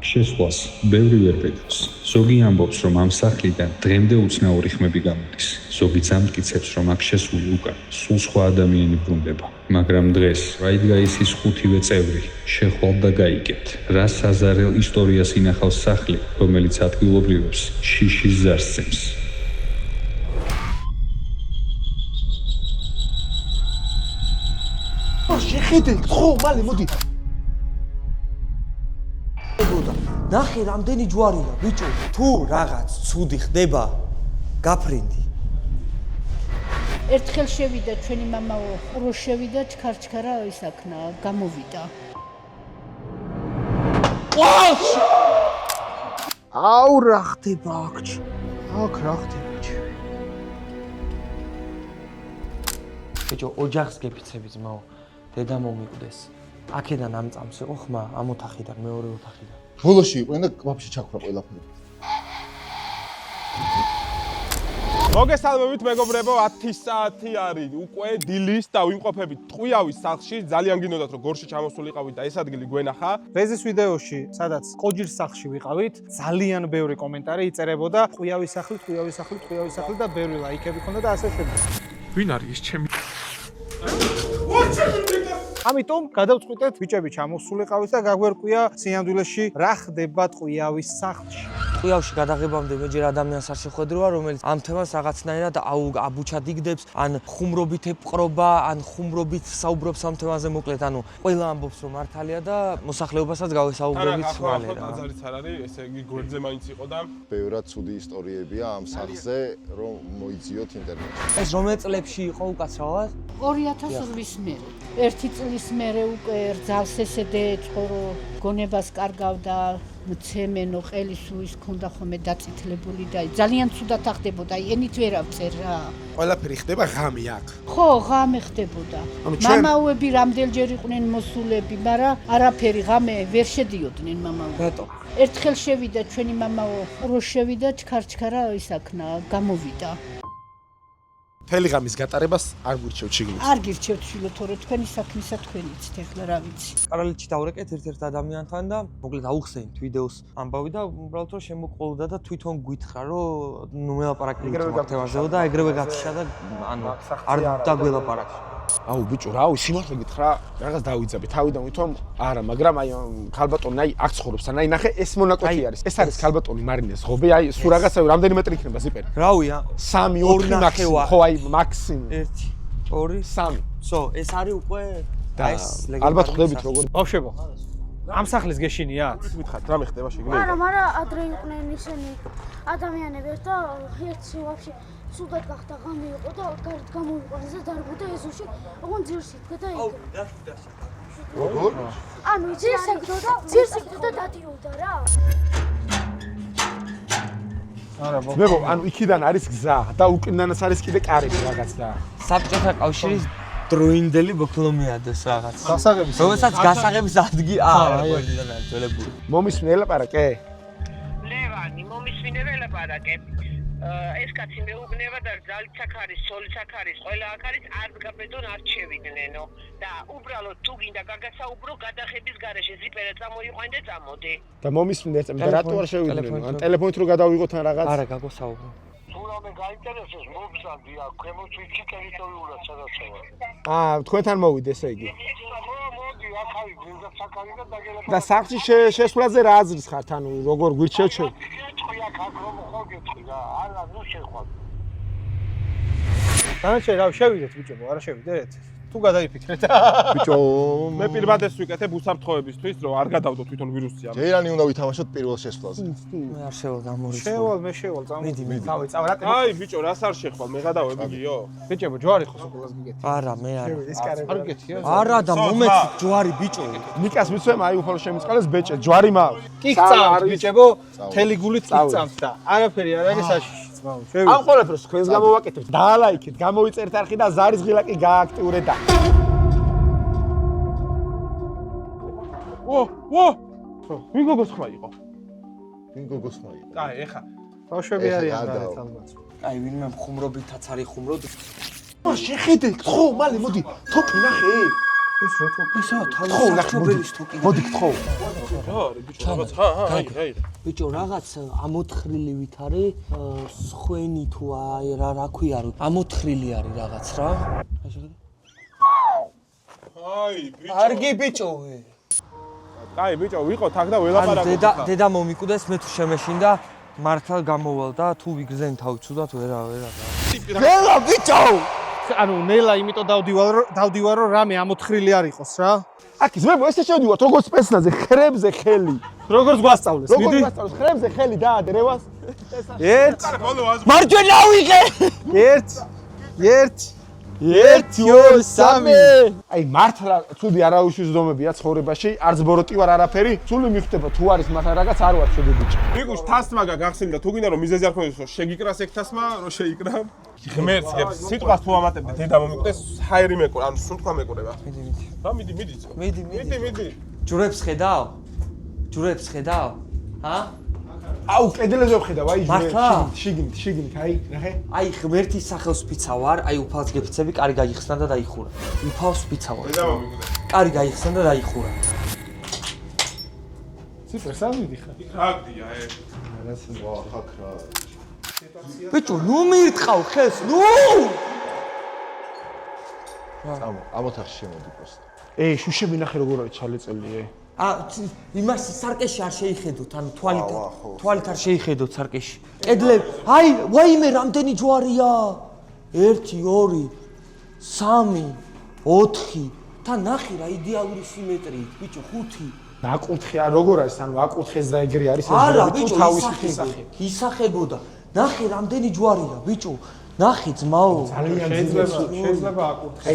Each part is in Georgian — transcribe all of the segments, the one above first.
შესვლას ბევრი ვერ პეტროს. ზოგი ამბობს, რომ ამ სახლიდან დღემდე უცნაური ხმები გამოდის. ზოგიც ამტკიცებს, რომ აქ შესული უკან სულ სხვა ადამიანი ბრუნდება. მაგრამ დღეს რაიდგაისის 5-ვე წევრი შეხვალ და გაიგებთ, რა საზარელ ისტორიას ინახავს სახლი, რომელიც ადგილობრივებს შიშის ზარს სცემს. შეხედეთ, ხო, მალე მოდი. ნახე რამდენი ჯვარია, ბიჭო, თუ რაღაც ცუდი ხდება, გაფრინდი. ერთხელ შევიდა ჩვენი მამაო, რო შევიდა ჩქარ-ჩქარა ისაქნა, გამოვიდა. აუ, რა ხდება აქ? აქ რა ხდება? ბიჭო, ოჯახს გეფიცები ძმაო. დედა მომიკვდეს. აქედან ამ წამს იყო ხმა, ამ ოთახიდან, მეორე ოთახიდან. ბოლოში იყვნენ და ვაფშე ჩაქრა ყველაფერი. მოგესალმებით მეგობრებო, 10 საათი არის უკვე დილის და ვიმყოფებით ტყვიავის სახლში. ძალიან გინდოდათ რომ გორში ჩამოსულიყავით და ეს ადგილი გვენახა. რეზის ვიდეოში, სადაც ყოჯის სახლში ვიყავით, ძალიან ბევრი კომენტარი იწერებოდა ტყვიავის სახლი და ბევრი ლაიქები ქონდა და ასე შემდეგ. ვინ არის ეს ჩემი? ამიტომ გადავწყვიტეთ ბიჭები ჩამოსულიყავით და გაგვერკვია სინამდვილეში რა ხდება ტყვიავის სახლში. ტყვიავში გადაღებამდე მეჯერ ადამიანს არ შეხვედროა, რომელიც ამ თემას რაღაცნაირად აბუჩად იგდებს, ან ხუმრობით ეპყრობა, ან ხუმრობით საუბრობს ამ თემაზე, მოკლედ, ანუ ყველა ამბობს რომ მართალია და მოსახლეობასაც გავესაუბრებით მალე რა. აზარიც არ არის, ესე იგი გვერდზე მაინც იყო და ბევრად ცუდი ისტორიებია ამ სახლზე, რომ მოიძიოთ ინტერნეტში. ეს რომელ წლებში იყო უკაცრავად? 2008 მერე. ერთი წლის მერე უკვე რძალს ესედე ეწყო, რომ გონებას კარგავდა, მცემენო, ყელისუის ქონდა ხოლმე დაწითლებული და ძალიან ცუდად ახდებოდა, ენით ვერ ავწერ რა. ყველაფერი ხდება ღამე აქ. ხო, ღამე ხდებოდა. მამაუები რამდენჯერ იყვნენ მოსულები, მაგრამ არაფერი ღამე ვერ შედიოდნენ მამაუები. რატო? ერთხელ შევიდა ჩვენი მამაო, რო შევიდა ჩქარ-ჩქარა ისაქნა, გამოვიდა. მთელი ღამის გატარებას არ გურჩევთ შიგნით. არ გირჩევთ შილო, თორე თქვენი საქმისა თქვენიც ეხლა რა ვიცი. პარალელში დავრეკეთ ერთ-ერთ ადამიანთან და მოკლედ აუხსენით ვიდეოს ამბავი და უბრალოდ რომ შემოყოლდა და თვითონ გითხრა რომ ნუ მელაპარაკეთ ამ თემაზეო და ეგრევე გათიშა და ანუ არ დაგველაპარაკე. აუ ბიჭო, რავი, სიმართლე გითხრა, რაღაც დავიძაბე. თავიდან ვითომ არა, მაგრამ აი ქალბატონი აი აქ ცხოვრობს, ან აი ნახე ეს მონაკვეთი არის. ეს არის ქალბატონი მარინეს ღობე, აი სულ რაღაცა რამდენი მეტრი იქნება ზიპერი? რავია, 3, 4 მაქსიმუმ, ხო აი მაქსიმუმ. 1, 2, 3. სო, ეს არის უკვე და ალბათ ხვდებით როგორ. ბავშვებო, ამ სახლის გეშინიათ? მითხარით, რა მეხდება შიგნით? არა, ადრე იყვნენ ისინი ადამიანები და ერთი ვაფშე სულად გახდა ღამე იყო და გარეთ გამოვიყვანეს და დარბოდა ეზოში, ოღონდ ძირში იდგა და იქ. როგორ? ანუ ძირში იდგა და დადიოდა რა. არა, მეგო, ანუ იქიდან არის გზა და უკიდანაც არის კიდე კარები რაღაც და. საბჭოთა კავშირის დროინდელი ბოქლომიადეს რაღაც. გასაღების. რომელსაც გასაღების ადგილი არა, ყველიდან არის ძველებული. მომისმენ ელაპარაკე? ლევანი, მომისმინე ელაპარაკე. ეს კაცი მეუბნება და ძალიც აქ არის, სოლიც აქ არის, ყველა აქ არის, არ გაბედონ არ შევიდნენ და უბრალოდ თუ გინდა გაგასაუბრო გადახების გარეშე ზიპერა წამოიყვან და წამოდი. და მომისმენ ერთ და რატო არ შევიდნენ? ან ტელეფონით რო გადავიღოთ ან რაღაც? არა, გაგოსაუბრო. თუ რამე გაინტერესებს, მოგზანდი აქ, ქვემოთ ვიცი ტერიტორიულად სადაცაა. თქვენთან მოვიდე ესე იგი. ხო, მოდი, აქ არის გზასაკარი და დაგელაპარაკე. და სახლში შესვლაზე რა აზრის ხართ? ანუ როგორ გვირჩევთ შე? გეტყვი აქ რომ ხო გეტყვი რა, არა, ნუ შეხვარ. დანარჩენი რა შევიდეთ ბიჭებო, არა შევიდეთ? თუ გადაიფიქრეთ. ბიჭო, მე პირბად ეს ვიკეთებ უსაფრთხოებისთვის, რომ არ გადავდო თვითონ ვირუსი ამ. ჯერანი უნდა ვითამაშოთ პირველ შესვლაზე. მე არ შევალ გამორიცხო. შევალ, მიდი. წავ რა. აი ბიჭო, რას არ შეხვალ, მე გადავებიგიო? ბიჭებო, ჯვარი ხო სულ გიგეთ. არა, მე არა. ეს კარები. არ გიგეთია? არა და მომეცი ჯვარი ბიჭო. ნიკას მიცვեմ, აი უხალო შემიწყალეს ბეჭე, ჯვარი მაქვს. კიკწამთ ბიჭებო, თელი გულით კიკწამთ და არაფერი არ არის საშიში. ამ ყველაფერს თქვენს გამოვაკეთებთ. დაალაიქეთ, გამოვიწერთ არხი და ზარის ღილაკი გააქტიურეთ და. ვინ გოგოს ხმა იყო? ვინ გოგოს ხმა იყო? აი, ეხა. ბავშვები არიან გარეთ ალბათ. აი ვინმე ხუმრობითაც არის ხუმრობ. შეხედეთ, ხო, მალე მოდი, თოპი ნახე. ეს რა თქო? ესა თავისუფლების თუკი. მოდი გთხოვ. რა არის ბიჭო რაღაც ჰაი. ბიჭო რაღაც ამოთხრილივით არის სხვენი თუ აი რა ქვია რო ამოთხრილი არის რაღაც რა. აი ბიჭო. კარგი ბიჭოვე. აი ბიჭო ვიყოთ აქ და ველაპარაკოთ. დედა მომიკვდეს მე თუ შემეშინდა მართალ გამოვალ და თუ ვიგრძენ თავი ცუდად ვერა. ნელა ბიჭო! ანუ ნელა იმიტომ დავდივარ რომ რამე ამოთხრილი არ იყოს რა. აქ ზმებო ესე შევდივართ როგორც სპეცნაზე ხრებზე ხელი. როგორც გვასწავლეს, როგორც მიდი. გასწავლეს ხრებზე ხელი დაადე რევას. ერთ, მარჯვენა ვიღე. ერთ, 2 3. აი მართლა ცუდი არავისთვის ზომებია ცხოვრებაში, არც ბოროტი ვარ არაფერი, ცული მიხვდება თუ არის მათ რაღაც არ ვარ ცუდი ბიჭი. ვიგუშ თასმა გაგახსენდა თუ გინდა რომ მიზეზი არ ქონდეს რომ შეგიკრას ეგ თასმა რომ შეიკრა. ღმერთს გებს სიტყვას თუ ამატებდი დედა მომიკვდეს ჰაერი მეკურა, ანუ სუნთქვა მეკურება. მიდი. მიდი. ჯურებს ხედავ? ჰა? აუ კედელზე ვხედავ აი მართლა? შიგნით აი ნახე. აი ღმერთის სახელს ვფიცა ვარ, აი უფალს გეფიცები, კარი გაიხსნა და დაიხურა. უფალს ვფიცა ვარ. დედა მომიკვდეს. კარი გაიხსნა და დაიხურა. სუპერ სამიდი ხარ. რაგდია ეგ. ხაქ რა. ბიჭო, ნუ მიირტყავ ხელს, ნუ! ამოთახში შემოდი პროსტა. შუშები ნახე როგორ არის ჩალეწელი იმას სარკეში არ შეიხედოთ, ანუ თვალით არ შეიხედოთ სარკეში. კედლები, აი, ვაიმე რამდენი ჯვარია? 1 2 3 4 და ნახე რა იდეალური სიმეტრიით, ბიჭო, 5. აკუთხე არ როგორ არის ანუ აკუთხეს და ეგრე არის არა, ბიჭო, ისახებოდა. ნახე რამდენი ჯვარია, ბიჭო. ნახე ძმაო. შეიძლება აკუთხე.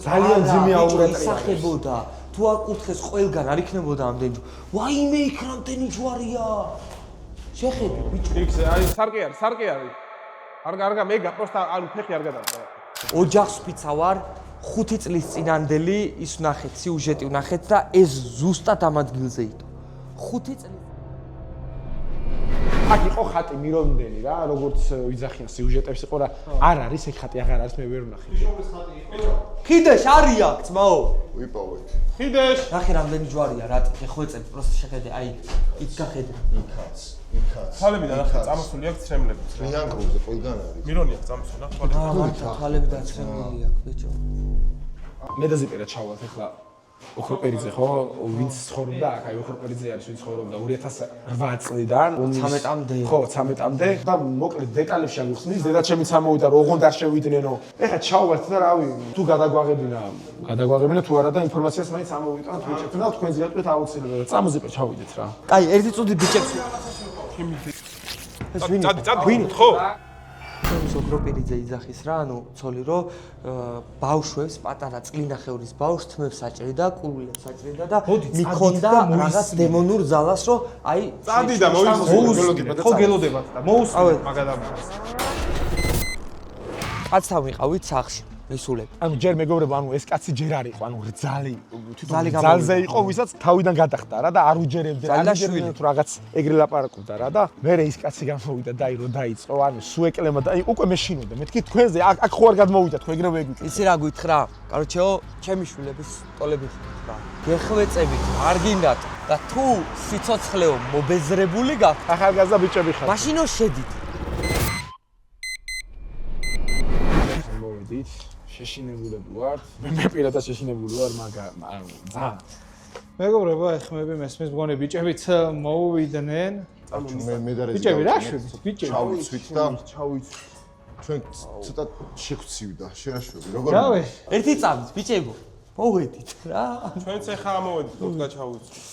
ძალიან ძიმე აურატრია. ისახებოდა. თუ აკუთხეს ყველგან არ იქნებოდა ამდენი ჯვარი. ვაიმე იქ რამდენი ჯვარია. შეხედე, ბიჭო. იქზე აი სარკე არის. არ მე პროსტა ანუ ფეხი არ გადავწა. ოჯახს ვფიცა ვარ 5 წლის წინანდელი ის ვნახეთ, სიუჟეტი ვნახეთ და ეს ზუსტად ამ ადგილზე იტო. 5 წელი აქ იყო ხატი მირონდენი რა, როგორც ვიძახიან სიუჟეტებს იყო რა. არ არის ეგ ხატი აღარ არის მე ვერ ვნახე. ხიდეშ არის აქ ძმაო. ვიპოვეთ. ხიდეშ. ნახე რამდენი ჯვარია რა, ხვეწებ, პროსტ შეხედე, აი, იქ გახედე. იქაც. თვალები და ნახე, წამოსული აქვს ცრემლები. ტრიანგულზე ყველგან არის. მირონი აქვს წამოსული, ნახე თვალები. მართლა თვალები დაცრემლული აქვს, ბიჭო. მე დაზეპირა ჩავალთ ახლა ოქროპერიძე ხო ვინც ცხოვრობდა აქ აი ოქროპერიძე არის ვინც ცხოვრობდა 2008 წლიდან 13-მდე ხო 13-მდე და მოკლედ დეტალებში არ ვიხსნის დედა ჩემი წამოვიდა რომ ოღონდ არ შევიდნენო ეხლა ჩავვალთ და რავი თუ გადაგვაღებინა თუ არა და ინფორმაციას მაინც ამოვიტანთ ვიჭებთ და თქვენზე ატყვით აუცილებლად წამოზეპე ჩავიდეთ რა აი ერთი წუთი ბიჭებს ეს ვინი ხო ოქროპერიძე იძახის რა, ანუ ცოლი რო ბავშვებს, პატარა წლინახევრის ბავშვს თმებს აჭრიდა, კურულებს აჭრიდა და მიქონდა რაღაც დემონურ ძალას, რომ აი წადი და მოუსმინოთ, ხო გელოდებათ და მოუსმინოთ მაგადამას. კაცთან ვიყავით სახლში, მისულები. ანუ ჯერ მეგობრებო, ანუ ეს კაცი ჯერ არ იყო, ანუ თვითონ ძალზე იყო, ვისაც თავიდან გადახდა რა და არ უჯერებდა, თუ რაღაც ეგრე ლაპარაკობდა რა და მერე ის კაცი გამოვიდა და რო დაიწყო, ანუ სუეკლემა და უკვე მეშინოდა. მეთქი თქვენზე აქ ხო არ გადმოვიდა, თქვენ ეგრევე ეგვითე. იცი რა გვითხრა? კაროჩეო, ჩემი შვილების ტოლები ხდება. გეხვეწებით, არ გინდათ და თუ სიცოცხლეო მობეზრებული გაქვთ, ახალგაზრდა ბიჭები ხართ. მაშინო შედით. მოვედით. შეშინებულები ვართ. მე პირადად შეშინებული ვარ, მაგრამ ანუ ძალიან. მეგობრებო, ეხმები მესმის მგონი ბიჭებიც მოუვიდნენ. მე და ბიჭები რა შვებით? ბიჭები ჩავიცვით და ჩვენ ცოტა შეგვცივდა, შერაშვები. როგორ? რავი, ერთი წამით, ბიჭებო. მოვედით რა. ჩვენც ახლა ამოვედით, თქო ჩავუცვით.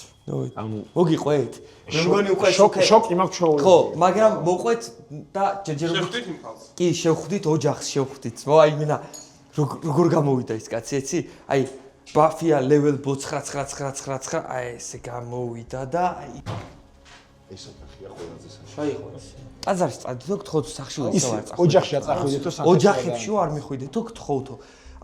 ანუ მოგიყვეთ? მე მგონი უკვე შოკი მაქვს ჩაუვიდა. ხო, მაგრამ მოყვეთ და ჯერჯერობით შევხვდით იმ ხალხს. კი, შევხვდით ოჯახს, შევხვდით. აი მენა როგორ გამოვიდა ის კაცი, ეცი? აი ბაფია level 9999, აი ესე გამოვიდა და აი ეს ოთახია ყველაზე საშუალო. შეიყვეს. ტაძარში წადით, გთხოვთ სახში ის ოჯახში აწახვიდეთო სახში. ოჯახებში არ მიხვიდეთო, გთხოვთო.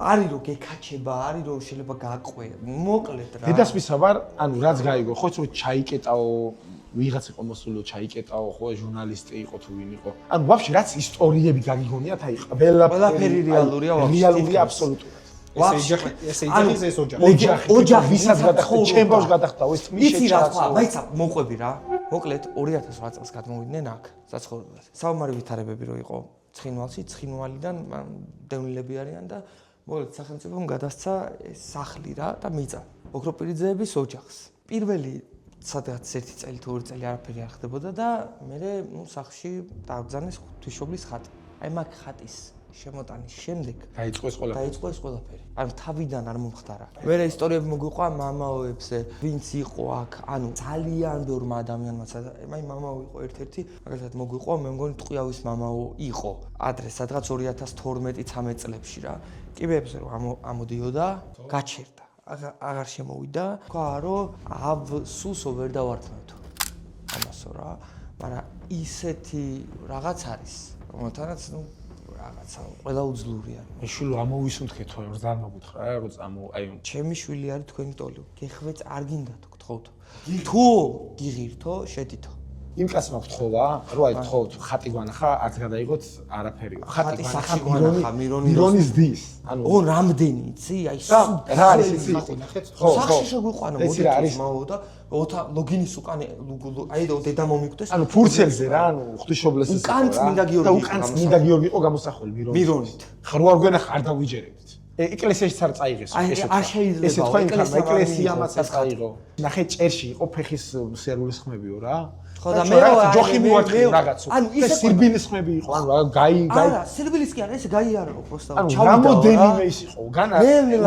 არის რომ გეკაჩება, არის რომ შეიძლება გააყვე. მოკლედ რა. დედას ვისაბარ, ანუ რაც გაიგო, ხო ცოტა ჩაიკეტაო, ვიღაც იყო მოსულო ჩაიკეტაო, ხო ჟურნალისტი იყო თუ ვინ იყო. ანუ ვაფშე რაც ისტორიები გაგიგონიათ, აი ყველაფერი რეალურია ვაფშე. რეალურია აბსოლუტურად. ესე იძახის ეს ოჯახი ვისაც გადახდა ჩემ ბავშვს გადახდა ეს თმის იცი რა ხა მაიცა მოყვები რა მოკლედ 2008 წელს გადმოვიდნენ აქ საცხოვრებლად საომარი ვითარებები რო იყო ცხინვალში ცხინვალიდან დევნილები არიან და მოკლედ სახელმწიფომ გადასცა ეს სახლი რა და მიწა ოქროპირიძეების ოჯახს პირველი სადღაც 1 წელი თუ 2 წელი არაფერი არ ხდებოდა და მე სახლში დააბრძანეს ღვთისმშობლის ხატი აი მაგ ხატის შემოტანის შემდეგ დაიწყო ეს ყველაფერი. ანუ თავიდან არ მომხდარა. მერე ისტორიები მოგვიყვა მამაოებზე, ვინც იყო აქ, ანუ ძალიან ბევრმა ადამიანმა, აი მამაო იყო ერთ-ერთი, მაგალითად მოგვიყვა, მე მგონი ტყვიავის მამაო იყო. ადრე სადღაც 2012-13 წლებში რა. კიბეებზე რომ ამოდიოდა, გაჩერდა. აღარ შემოვიდა. თქვა რომ სულსო ვერ დავართმევთ. ამასო რა, მაგრამ ისეთი რაღაც არის, რომელთანაც ნუ რაღაცა ყველა უძლური არის. მე შვილო ამოვისუნთქე თქო რომ ძალიან მოგუთხრა რა რომ წამო აი ჩემი შვილი არის თქვენი ტოლი. გეხვეწ არ გინდათ გთხოვთ. თუ გიღირთო, შედითო. იმ კაცს მოგთხოვა, რომ აი გთხოვთ ხატი გვანახა, არც გადაიღოთ არაფერი. ხატი სახში გვანახა, მირონის დის. ანუ ო რამდენი იცი? აი რა არის იცი? ხო, სახში შეგვიყვანა მოდი მაო და ოთა ლოგინის უკან აი დედა მომიკვდეს. ანუ ფურცელზე რა, ანუ ღვთისმშობლეს ეს უკან წმინდა გიორგი. და უკან წმინდა გიორგი იყო გამოსახული მირონით. ხრო არ გვენახა არ დავიჯერებთ. ეკლესიაში არ წაიღეს ესე არ შეიძლება. ესე თქვენ ხარ ეკლესიამაც არ წაიღო. ნახე ჭერში იყო ფეხის სერულის ხმებიო რა. ხო და მე ჯოხი მოვარტყი რაღაცო. ანუ ეს სირბილის ხმები იყო, ანუ გაი არა, სირბილის კი არა, ეს გაი არ იყო პროსტა. ანუ რამოდენიმე ის იყო, განა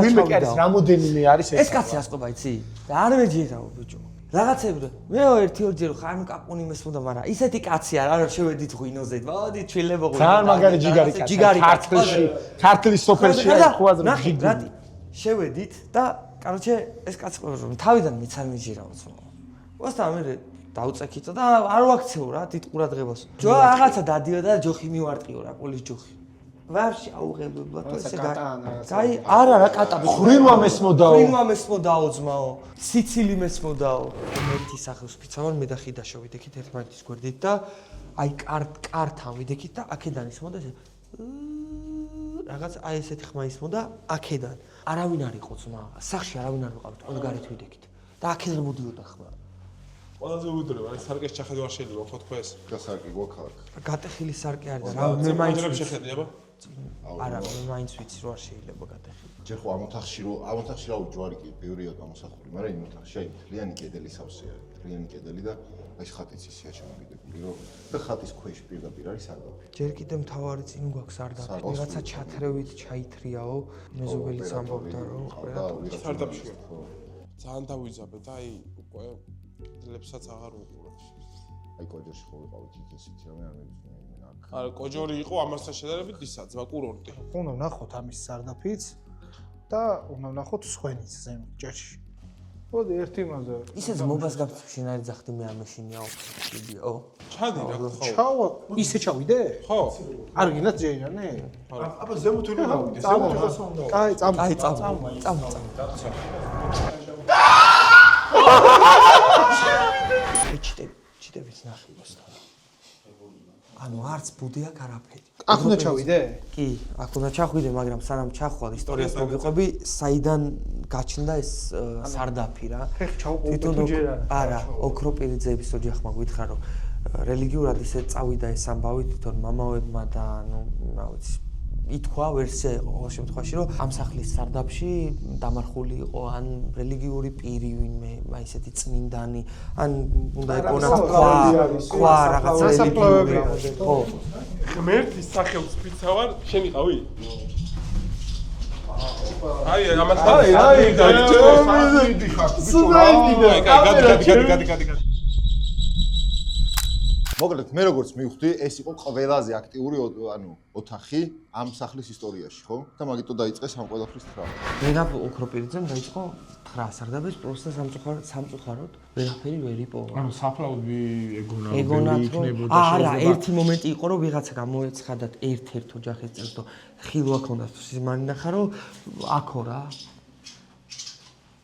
ვინმე კი არის რამოდენიმე არის ეს კაცი ასყობა იცი? და არ მეჯერაო ბიჭო. რაღაცები მე 1-2 ჯერ ხარ კაპუნი მესმოდა, მაგრამ ისეთი კაცი არა, რომ შევედით ღვინოზე. მოდი ჩვილებო ღვინო. ძალიან მაგარი ჯიგარი კაცი. ქართლში, ქართლის სოფელში ხუაზრო ჯიგარი. შევედით და კაროჩე ეს კაცი ყოლა რომ თავიდან მიც არ მეჯერაოც. უასთან მე დაუწექითო და არ ვაქცეო რა დიდ ყურადღებას. ჯო რაღაცა დადიოდა და ჯოხი მივარტყიო რა, პოლის ჯოხი. ვარში აუღებებლად ესე გაი არა რა კატა ხრინვა მესმოდაო. ხრინვა მესმოდაო ძმაო. სიცილი მესმოდაო. ერთი სახლის ფიცავარ მე და ხიდა შევიდექით ერთმანეთის გვერდით და აი კართან ვიდექით და აქედან ისმოდა ესე რაღაც აი ესეთი ხმა ისმოდა აქედან. არავინ არ იყო ძმა. სახში არავინ არ ვიყავით, ყველა გარეთ ვიდექით. და აქედან მოდიოდა ხმა. ყველაზე უდრება, აი სარკეს ჩახედვა შეიძლება ხო თქვა ეს? გასარკი გვაქვს. გატეხილი სარკე არის და რა მე მაინც შეხედება? არა, მე მაინც ვიცი რომ არ შეიძლება გატეხილი. ჯერ ხო ამოთახში რა ჯვარი კი ბევრია გამოსახული, მაგრამ იმ ოთახში აი თლიანი კედელი სავსე არის, თლიანი კედელი და აი ხატიც ისეა შემოგიდებული, რომ და ხატის ქვეშ პირდაპირ არის სარდაფი. ჯერ კიდევ მთავარი წინ გვაქვს სარდაფი, რაღაცა ჩათრევით ჩაითრიაო, მეზობელიც ამბობდა რომ სარდაფში ხო. ძალიან დავიძაბე და აი უკვე ლებსაც აღარ უყურებს. აი კოჯორში ხო ვიყავით იქ ისეთი რამე არ მეგზნია აქ. არა, კოჯორი იყო ამასთან შედარებით ისა ძმა კურორტი. უნდა ვნახოთ ამის სარდაფიც და უნდა ვნახოთ სხვენიც ზემოთ ჭერში. მოდი ერთი მაზე. ისეც მობას გაფშინ არის ძახდი მე არ მეშინიაო. ვიდეო. ჩადი რა ხო. ჩავა, ისე ჩავიდე? ხო. არ გინდათ ჯერიანე? აბა ზემოთ ვერ გავიდე, ზემოთ გასვლა. კაი, წამ. ჩიტებით ნახე მოსთან. ანუ არც ბუდი აქ არაფერი. აქ უნდა ჩავიდე? კი, აქ უნდა ჩახვიდე, მაგრამ სანამ ჩახვალ ისტორიას მოგიყვები, საიდან გაჩნდა ეს სარდაფი რა. ხეხ ჩავყო თუ ჯერ არა, ოქროპირიძეების ოჯახმა გითხრა რომ რელიგიურად ისე წავიდა ეს ამბავი თვითონ მამაოებმა და ანუ რა ვიცი ითქვა ვერსია იყო ყოველ შემთხვევაში რომ ამ სახლის სარდაფში დამარხული იყო ან რელიგიური პირი ვინმე აი ესეთი წმინდანი ან უნდა იყონათ ქვა რაღაც რელიგიური ხო ღმერთის სახელს ფიცავარ შენ იყავი აი ამასაც აი გადი მოკლედ მე როგორც მივხვდი ეს იყო ყველაზე აქტიური ანუ ოთახი ამ სახლის ისტორიაში ხო და მაგიტო დაიწყეს ამ ყველაფრის თხრა ვერა ოქროპირიძემ დაიწყო თხრა სარდაფის პროსტა სამწუხაროდ ვერაფერი ვერ იპოვა ანუ საფლავები ეგონათ იქნებოდა არა ერთი მომენტი იყო რომ ვიღაცა გამოეცხადათ ერთ-ერთ ოჯახის წელს და ხილვა ქონდათ სიმანი ნახა რომ აქო რა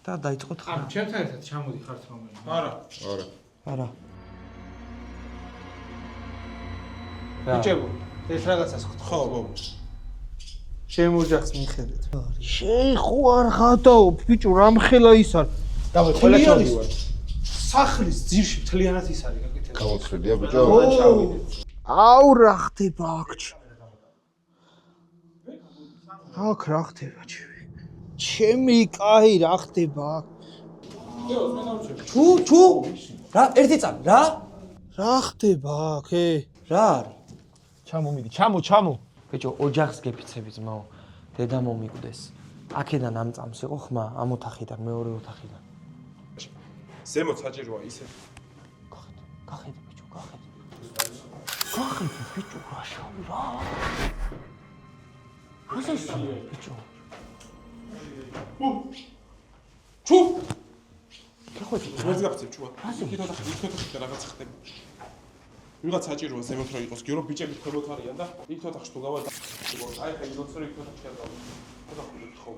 და დაიწყო თხრა ანუ ჩემთან ერთად ჩამოდი ხართ რომელიმე არა ბიჭებო, ეს რაღაცას გთხოვ. ხო, ბობო. ჩემ ოჯახს მიხედეთ. შეიხო არ ხატაო, ბიჭო, რამხელა ის არ. დავე ყველა ჩავდივარ. სახლის ძირში მთლიანად ის არის გაკეთებული. გამოცდია ბიჭო. აუ რა ხდება აქ? აქ რა ხდება ჩემი? ჩემი კაი რა ხდება აქ? თუ რა ერთი წამი რა რა ხდება აქ? რა არის ჩამომიდი, ჩამო. ბიჭო ოჯახს გეფიცები ძმაო დედა მომიკვდეს აქედან ამ წამს იყო ხმა ამ ოთახიდან მეორე ოთახიდან ზემოთ საჭიროა ისე გახედე ბიჭო გახედე ბიჭო რა შავი რა რაზეა ბიჭო ჩუ გეხვედი რა გაფცებ ჩუა იქით ოთახი რაღაც ხდება ვიღაც საჭიროა ზემოთ რომ იყოს გირო ბიჭები ქვემოთ არიან და იქ ოთახში თუ გავა აი ხა იდოცე იქ ოთახში არ გავა ოთახი ხო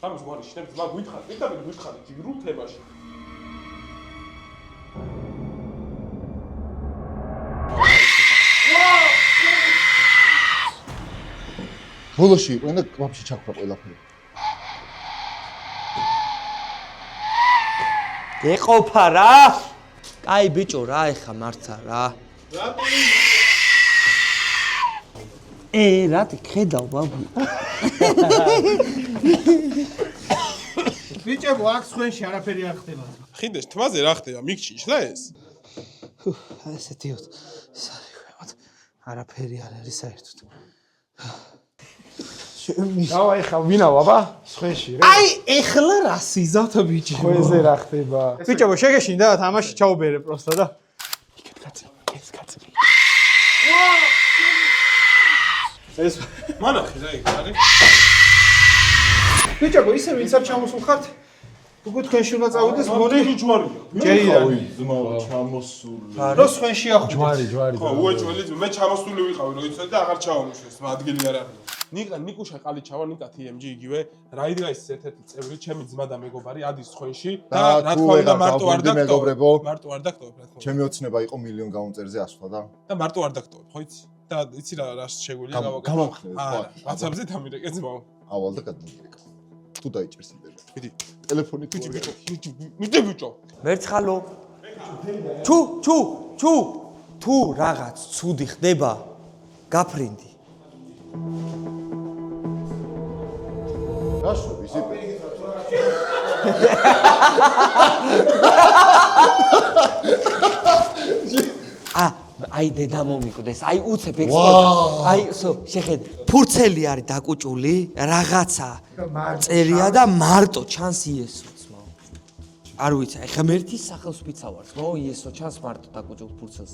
სამის გვარი შნებს მაგ გითხარ გითხარით იგრუ თებაში ბოლოში იყვნენ და კვაფში ჩაქრა ყველაფერი. ეყოფა რა კაი ბიჭო რა ეხა მარცა რა რატი ხედავ ბაბუ ბიჭებო აქ სხვენში არაფერი არ ხდება. ხინდეს თვაზე რა ხდება მიგჩიშლა ეს ესეთიოთ საერთოდ არაფერი არ არის საერთოდ. დავა ეხა ვინავ აბა სხვენში რა აი ეხლა რა სიზავთ ბიჭო? ხოეზე რა ხდება ბიჭებო შეგეშინდა და თამაში ჩაუბერე პროსტა და იქეთ კაცი ეს მანახი რა იქ არის ბიჭებო ისე ვინც არ ჩამოსულ ხართ უკვე თქვენში უნდა წავიდეს მგონი ჯვარია ჯეირა ძმაო ჩამოსული. რო სხვენში ახო ჯვარი ხო უეჭველი მე ჩამოსული ვიყავი რომ იცოდი და აღარ ჩავამუშეს ადგილი არ არის ნიკუშა ყალი ჩავა ნიკა TMG იგივე რაიდგაის ერთ-ერთი წევრი ჩემი ძმა და მეგობარი ადის სხვენში და რა თქმა უნდა მარტო არ დაგტოვებ რა თქმა ჩემი ოცნება იყო მილიონ გაუნწერზე ასვლა და მარტო არ დაგტოვებ ხო იცი და იცი რა შეგვიძლია გამოვხსნე WhatsApp-ზე დამირეკე ძმაო ავალ და გადმოგირეკა თუ დაიჭერს ინტერნეტი მიდი ტელეფონით მიდი ბიჭო მერცხალო თუ რაღაც ცუდი ხდება გაფრინდი რაშო ისიპი აი დედა მომიკვდეს აი უცებ ექსპორტ აი შეხედე ფურცელი არის დაკუჭული რაღაცა წერია და მარტო ჩანს იესო ძმაო არ ვიცი აი ხა მერთის სახელს ვიცავარ ძმაო იესო ჩანს მარტო დაკუჭულ ფურცელს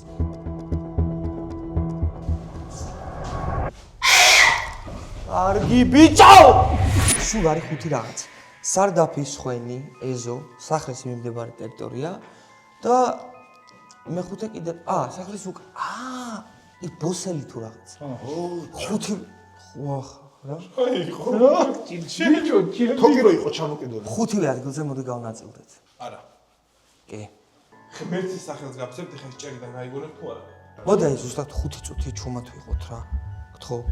კარგი ბიჭო სულ არის ხუთი რაღაც სარდაფი სხვენი ეზო სახლის მიმდებარე ტერიტორია და მეხუთე კიდე სახლის უკ ი ბოსელი თუ რაღაც ხუთი რა ბიჭო თოკი რო იყო ჩამოკიდული ხუთივე ადგილზე მოდი გავნაწილდეთ არა კი ღმერთის სახელს გაფცებთ ეხა ჭერიდან გაიგონებ თუ არა მოდი აი ზუსტად 5 წუთი ჩუმად ვიყოთ რა გთხოვ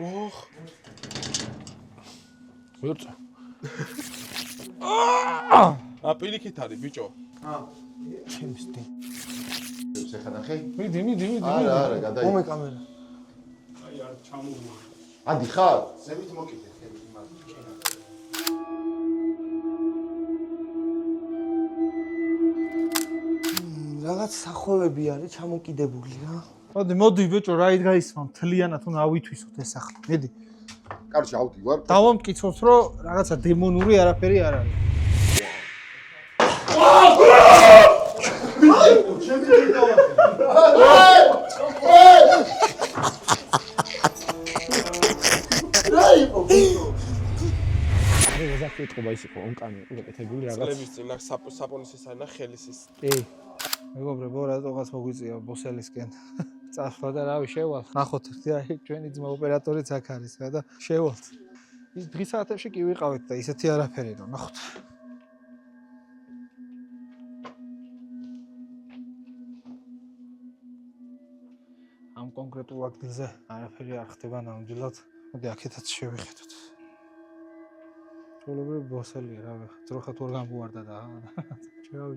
ოხ ვერცა პირიქით არის ბიჭო ჩემს დი შეხანახე მიდი არა გადაი მომე კამერა აი არ ჩამოვა ადი ხარ ზევით მოკიდე რაღაც სახოლები არის ჩამოკიდებული რა მოდი ბიჭო რაიდგაისმა მთლიანად უნდა ავითვისოთ ეს სახლი მედი კარჩი ავდივარ დავამტკიცოთ რომ რაღაცა დემონური არაფერი არ არის ზაქი ეთყობა ის იყო ონკანი უკეთებული რაღაც წლების წინ საპონის ეს არის და ხელის ის მეგობრებო რატოღაც მოგვიწია ბოსელისკენ წასვლა და რავი შევალ ნახოთ აი ჩვენი ძმა ოპერატორიც აქ არის რა და შევალთ ის დღის საათებში კი ვიყავით და ისეთი არაფერი რომ ნახოთ ამ კონკრეტულ ადგილზე არაფერი არ ხდება ნამდვილად. მოდი აქეთაც შევიხედოთ. ჩვეულებრივი ბოსელია რა ვიხარ. ძროხა თუ არ გამგვარდა და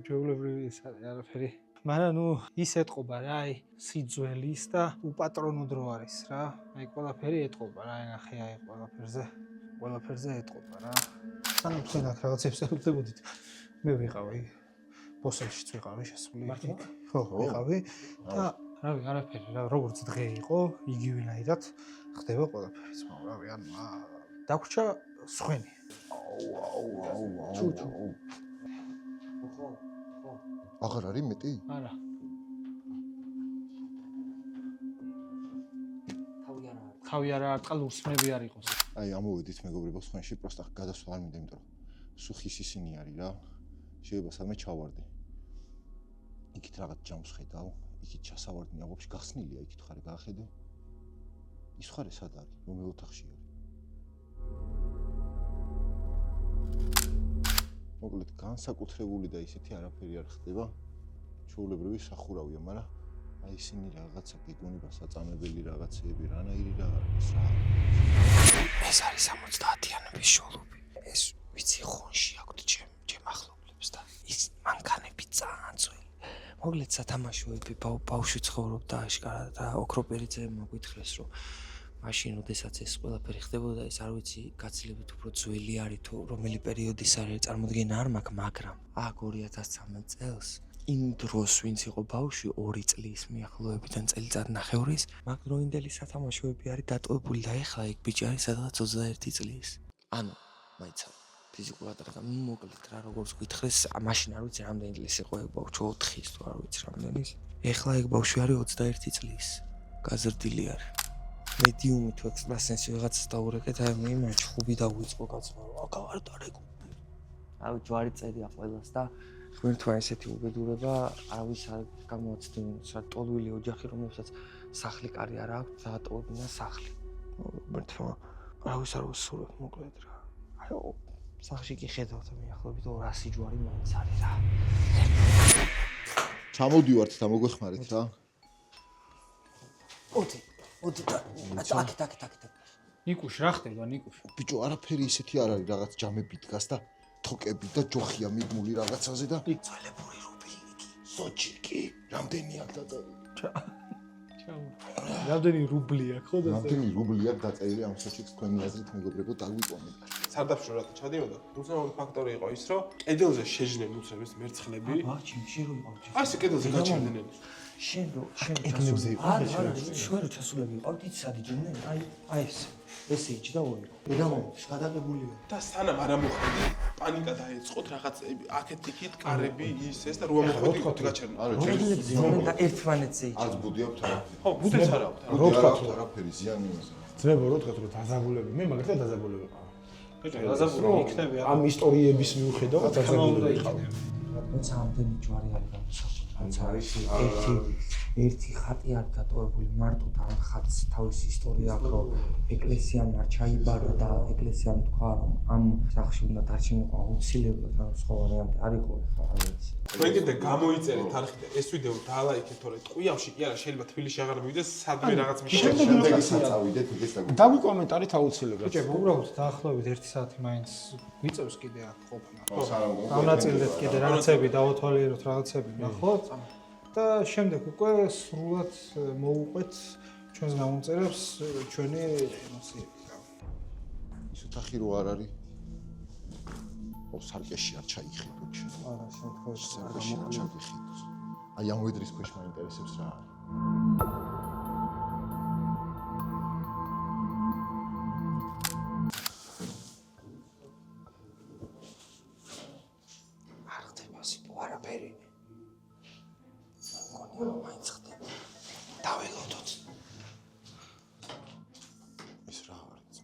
ჩვეულებრივი ის არაფერი. მაგრამ ის ეთყობა რა, აი სიძველის და უპატრონო დრო არის რა. აი ყველაფერი ეთყობა რა, ნახე აი ყველაფერზე ეთყობა რა. სანამ თქვენ აქ რაღაცებს ელოდებოდით, მე ვიყავი ბოსელშიც ვიყავი შესული. ხო, ვიყავი და რავი, არაფერი რა, როგორც დღე იყო, იგივენაირად ხდება ყველაფერიც, მაგრამ რავი, ანუ დაგვრჩა სხვენი. ჩუ. აღარ არის მეტი? არა. თავი არა არტყალ ურსმები არ იყოს. აი ამოვედით მეგობრებო სხვენში, პროსტა გადასვლა არ მინდა, იმიტომ რომ სუხის ისინი არის რა. შეიძლება სამე ჩავარდე. იქით რაღაც ჯამს ხედავ, იქით ჩასავარდნი აღებში გახსნილია, იქით ხარ გაახედე. ის ხარ სად არის? რომელ ოთახში არის? მოკლედ განსაკუთრებული და ისეთი არაფერი არ ხდება. ჩვეულებრივი სახურავია, მაგრამ აი ისინი რაღაცა გეგონება საწამებელი რაღაცეები, რანაირი რა არის რა. ეს არის 70-იანების შოლობი. ეს ვიცი ხონში აქვთ ჩემ ახლობლებს და ის მანქანები ძალიან ძველი. მოკლედ სათამაშოები ბავშვი ცხოვრობდა აშკარად და ოქროპერიძე მოგვითხრეს რომ მაშინ როდესაც ეს ყველაფერი ხდებოდა ეს არ ვიცი გაცილებით უფრო ძველი არის თუ რომელი პერიოდის არის წარმოდგენა არ მაქვს, მაგრამ აქ 2013 წელს იმ დროს ვინც იყო ბავშვი 2 წლის მიახლოებიდან წელიწადნახევრის მაგ დროინდელი სათამაშოები არის დატოვებული და ეხლა იქ ბიჭი არის სადღაც 21 წლის. ანუ მაიცა ფიზიკურად რა მოკლედ რა როგორც გითხრეს მაშინ არ ვიცი რამდენი წლის იყო ეგ ბავშვი 4-ის თუ არ ვიცი რამდენის. ეხლა ეგ ბავშვი არის 21 წლის. გაზრდილი არის. მედიუმი თუ ექსტრასენსი ვიღაცას დაურეკეთ აი მე ჩხუბი დავიწყო კაცმა რა გავარდარეკო. რავი ჯვარი წერია ყველას და ღმერთმა ესეთი უბედურება არავის არ გამოაცდინოს რა ტოლვილი ოჯახი რომელსაც სახლი კარი არ აქვს დაატოვებინა სახლი. ღმერთმა არავის არ უსურვებ მოკლედ რა. აი სახლში კი ხედავთ მიახლოებით 200 ჯვარი მაინც არის რა. ჩამოდივართ და მოგვეხმარეთ რა. ოდი აკ. ნიკუშ რა ხდება ნიკუშ? ბიჭო არაფერი ისეთი არ არის, რაღაც ჯამები დგას და თოკები და ჯოხია მიდმული რაღაცაზე და ძველებური რუბლიკი. სოჭიკი, რამდენი აქ დაწერილი? რამდენი რუბლი აქვს ხო და რამდენი რუბლი აქვს დაწერილი ამ სოჭიკს თქვენი აზრით მეგობრებო დაგვიკომენტ. სარდაფში რა ჩადიოდა. უცნაური ფაქტორი იყო ის, რომ კედელზე შეჟდნენ უცნაურის მერცხლები. ბაჭი, შენ რომ ბავშვი. აი ეს კედელზე გაჩერდნენ. შენ ეკნებზე იყო. შენ რო ჩასულები ყავთ იცი სად იჯდნენ? აი ეს იჯდა ორი. დედამამის გადაღებულია. და სანამ არ ამოხდი, პანიკა დაეწყოთ რაღაცები, აქეთ იქით კარები ის და რო ამოხდი გაჩერდნენ. რომლებზე და ერთმანეთზე იჯდა. არც ბუდი აქვს რა. ხო, ბუდეც არ აქვს. რო თქვა არაფერი ზიანი იმაზე. ძმებო რო თქვა რომ დაზაბულები მე მაგალითად დაზაბულები ვიყავ. დაზაბულები იქნება ამ ისტორიების მიუხედავად დაზაბულები ვიყავ. როცა ამდენი ჯვარი არის გამოსახული. ერთი ხატი არ დატოვებული მარტო და ამ ხატს თავისი ისტორია აქვს რომ ეკლესიამ არ ჩაიბარა და ეკლესიამ თქვა რომ ამ სახლში უნდა დარჩენილიყო აუცილებლად ან სხვა ვარიანტი არ იყო ხა არ ვიცი. თქვენ კიდე გამოიწერეთ არხი და ეს ვიდეო დაალაიქეთ თორე ტყვიავში კი არა შეიძლება თბილისში აღარ მივიდეს სადმე რაღაც მიშენ. შემდეგი საწავიდეთ ეს და დაგვიკომენტარით აუცილებლად. ბიჭო, უბრალოდ დაახლოებით 1 საათი მაინც გვიწევს კიდე აქ ყოფნა. ხო, სანამ დავნაწილდეთ კიდე რაღაცები, დავათვალიეროთ რაღაცები, ნახოთ. და შემდეგ უკვე სრულად მოუყვეთ ჩვენს გამომწერებს ჩვენი ემოციები. ის ოთახი რო არ არის. ო სარკეში არ ჩაიხიდო ჩვენ. არა, შემთხვევაში სარკეში არ ჩაიხიდო. აი ამ ვედრის ქვეშ მაინტერესებს რა არის. არ ხდება სიტყვა არაფერი. მაინც ხდება. დაველოდოთ. ეს რა არის?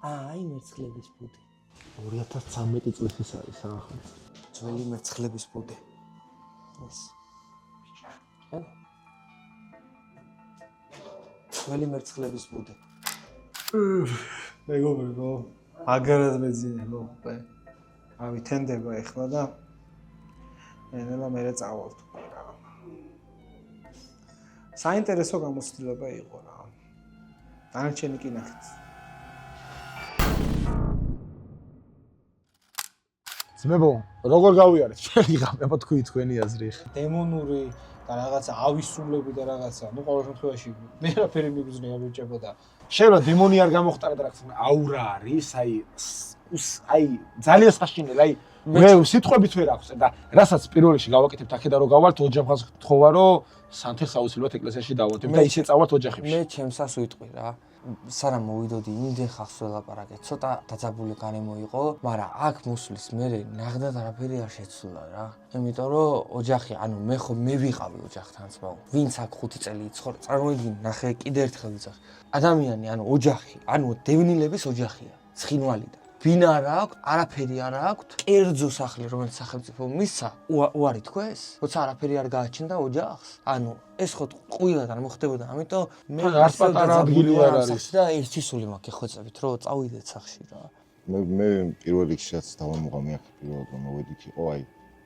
აი მერცხლების ბუდე. 2013 წლის ის არის რა ახლა. ძველი მერცხლების ბუდე. ეს. ძველი მერცხლების ბუდე. მეგობრებო, აგარად მეძინებო უკვე. ავი თენდება ეხლა და ნელა მე წავალთ რა. საინტერესო გამოცდილება იყო რა. დანარჩენი კი ნახეთ. ძმებო, როგორ გავიარეთ? შეგიღებება თქვი თქვენი აზრი. დემონური და რაღაცა ავისრულები და რაღაცა, ნუ ყოველ შემთხვევაში მე რაფერი მიგზნია მიჭებოდა. შეიძლება დემონი არ გამოხტარა და რაღაცა აურა არის, აი ძალიან საშინელი, აი მე სიტყვებით ვერ აქვს და რასაც პირველ რიგში გავაკეთებთ აქედან რომ გავალთ ოჯახს გთხოვა რომ სანთელს აუცილებლად ეკლესიაში დავატებ და ისე წავალთ ოჯახებში. მე ჩემსას ვიტყვი რა. სანამ მოვიდოდი იმდენ ხახს ველაპარაკე, ცოტა დაძაბული განემო იყო, მაგრამ აქ მოსვლის მერე ნახდათ არაფერი არ შეცვლა რა. იმიტომ რომ ოჯახი, ანუ მე ვიყავი ოჯახთან ძმაო. ვინც აქ 5 წელი იცხოვრა, წარმოიდგინე, ნახე კიდე ერთხელ ვიძახი. ადამიანი, ანუ ოჯახი, ანუ დევნილების ოჯახია, ცხინვალიდან. ვინ არ აქვს, არაფერი არ აქვს, კერძო სახლი, რომელიც სახელმწიფო მისცა, უარი თქვეს, როცა არაფერი არ გააჩნდა ოჯახს. ანუ ეს ხო ყველგან მოხდებოდა, ამიტომ მე არ პატარა ადგილი არ არის და ერთი სული მაქვს ეხვეწებით, რომ წავიდეთ სახში რა. მე პირველ რიგში რაც დავამოყამე აქ პირველად რომ მოვედით იყო აი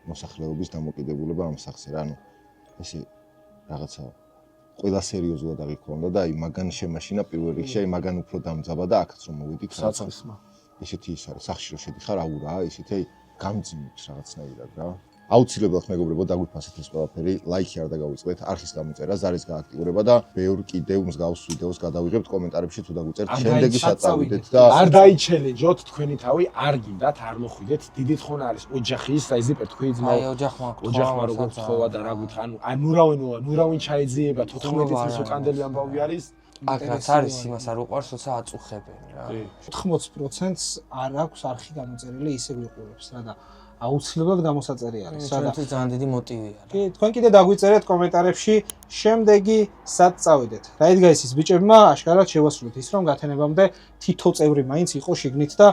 მოსახლეობის დამოკიდებულება ამ სახზე რა, ანუ ესე რაღაცა ყველა სერიოზულად აღიქონდა და აი მაგან შემაშინა პირველ რიგში აი მაგან უფრო დამძაბა და აქაც რომ მოვედით საწყისმა ისეთი ის არის სახში რომ შედიხარ აურაა ისეთი აი გამძიმებს რაღაცნაირად რა აუცილებლად მეგობრებო დაგვიფასეთ ეს ყველაფერი ლაიქი არ დაგავიწყდეთ არხის გამოწერა ზარის გააქტიურება და ბევრ კიდევ მსგავს ვიდეოს გადავიღებთ კომენტარებში თუ დაგვიწერთ შემდეგი საწავიდეთ და არ დაიჩელენჯოთ თქვენი თავი არ გინდათ არ მოხვიდეთ დიდი თხონა არის ოჯახის და იზიპერ თქვი ძმა აი ოჯახმა როგორ თხოვა და რა გითხრა ანუ ნურავინ ჩაეძიება 14 წლის უკანდელი ამბავი არის აქ რაც არის იმას არ უყვარს როცა აწუხებენ რა 80%-ს არ აქვს არხი გამოწერილი ისე ვიყურებს რა და აუცილებლად გამოსაწერი არის რა და ძალიან დიდი მოტივია რა კი თქვენ კიდე დაგვიწერეთ კომენტარებში შემდეგი სად წავიდეთ რა იდგა ის ბიჭებმა აშკარად შევასრულეთ ის რომ გათენებამდე თითო წევრი მაინც იყო შიგნით და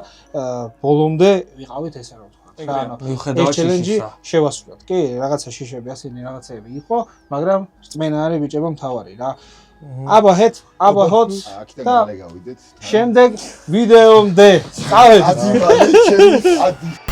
ბოლომდე ვიყავით ესე რა ვთქვა მიუხედავად ჩელენჯი შევასრულეთ კი რაღაცა შიშები ასენი რაღაცეები იყო მაგრამ რწმენა არის ბიჭებო მთავარი რა აბაჰეთ აქედან გალე გავიდეთ შემდეგ ვიდეომდე წავედით ადი